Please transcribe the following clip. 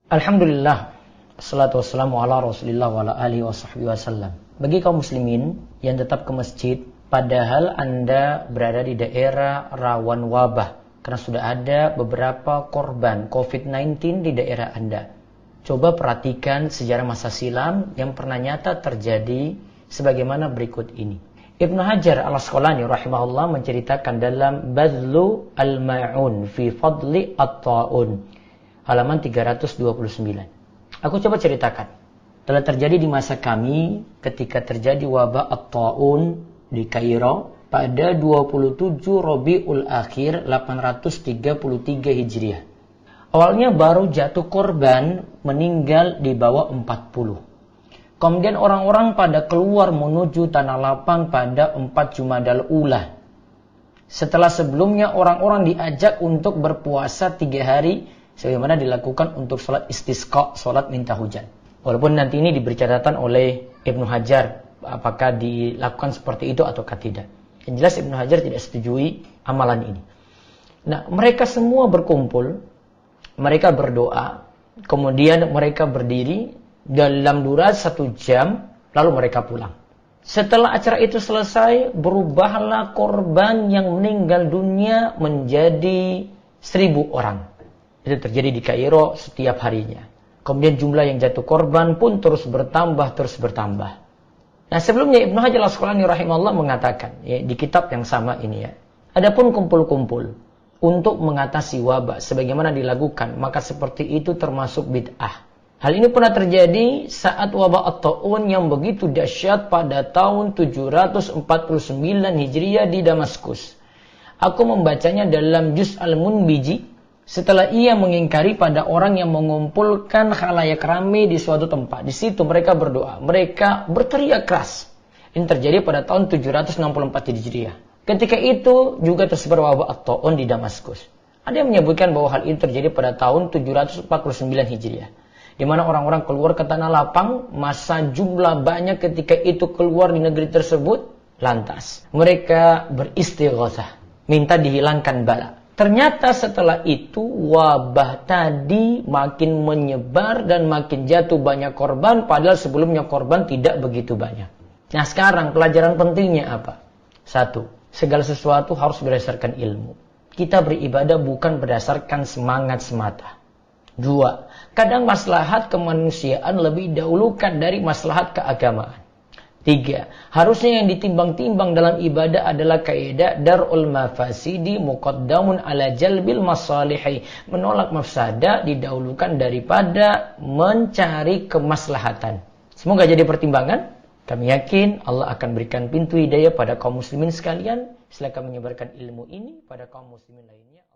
Alhamdulillah, assalatu wassalamu ala rasulillah wa ala alihi wa sahbihi wasallam. Bagi kaum muslimin yang tetap ke masjid, padahal Anda berada di daerah rawan wabah, karena sudah ada beberapa korban COVID-19 di daerah Anda. Coba perhatikan sejarah masa silam yang pernah nyata terjadi sebagaimana berikut ini. Ibnu Hajar al-Asqalani rahimahullah menceritakan dalam Badlu al-Ma'un fi Fadli at-Ta'un, halaman 329. Aku coba ceritakan. Telah terjadi di masa kami ketika terjadi wabah at-Ta'un di Kairo pada 27 Rabiul Akhir 833 Hijriah. Awalnya baru jatuh korban meninggal di bawah 40. Kemudian orang-orang pada keluar menuju tanah lapang pada 4 Jumadal Ula. Setelah sebelumnya orang-orang diajak untuk berpuasa 3 hari sebagaimana dilakukan untuk sholat istisqa, sholat minta hujan. Walaupun nanti ini diberi catatan oleh Ibnu Hajar, apakah dilakukan seperti itu ataukah tidak. Yang jelas Ibnu Hajar tidak setujui amalan ini. Nah, mereka semua berkumpul, mereka berdoa, kemudian mereka berdiri dalam durasi 1 jam, lalu mereka pulang. Setelah acara itu selesai, berubahlah korban yang meninggal dunia menjadi 1000 orang. Itu terjadi di Kairo setiap harinya. Kemudian jumlah yang jatuh korban pun terus bertambah. Nah, sebelumnya Ibnu Hajar al-Asqalani rahimahullah mengatakan, ya, di kitab yang sama ini ya, adapun kumpul-kumpul untuk mengatasi wabah sebagaimana dilakukan, maka seperti itu termasuk bid'ah. Hal ini pernah terjadi saat wabah at-Ta'un yang begitu dahsyat pada tahun 749 Hijriah di Damaskus. Aku membacanya dalam Juz al-Munbiji. Setelah ia mengingkari pada orang yang mengumpulkan khalayak ramai di suatu tempat. Di situ mereka berdoa. Mereka berteriak keras. Ini terjadi pada tahun 764 Hijriah. Ketika itu juga tersebar wabah at-Ta'un di Damaskus. Ada yang menyebutkan bahwa hal ini terjadi pada tahun 749 Hijriah. Di mana orang-orang keluar ke tanah lapang. Masa jumlah banyak ketika itu keluar di negeri tersebut. Lantas mereka beristighatsah. Minta dihilangkan bala. Ternyata setelah itu wabah tadi makin menyebar dan makin jatuh banyak korban, padahal sebelumnya korban tidak begitu banyak. Nah, sekarang pelajaran pentingnya apa? 1. Segala sesuatu harus berdasarkan ilmu. Kita beribadah bukan berdasarkan semangat semata. 2. Kadang maslahat kemanusiaan lebih dahulukan dari maslahat keagamaan. 3. Harusnya yang ditimbang-timbang dalam ibadah adalah kaidah dar'ul mafasidi muqaddamun ala jalbil masalihi. Menolak mafsadah didahulukan daripada mencari kemaslahatan. Semoga jadi pertimbangan. Kami yakin Allah akan berikan pintu hidayah pada kaum muslimin sekalian. Silakan menyebarkan ilmu ini pada kaum muslimin lainnya.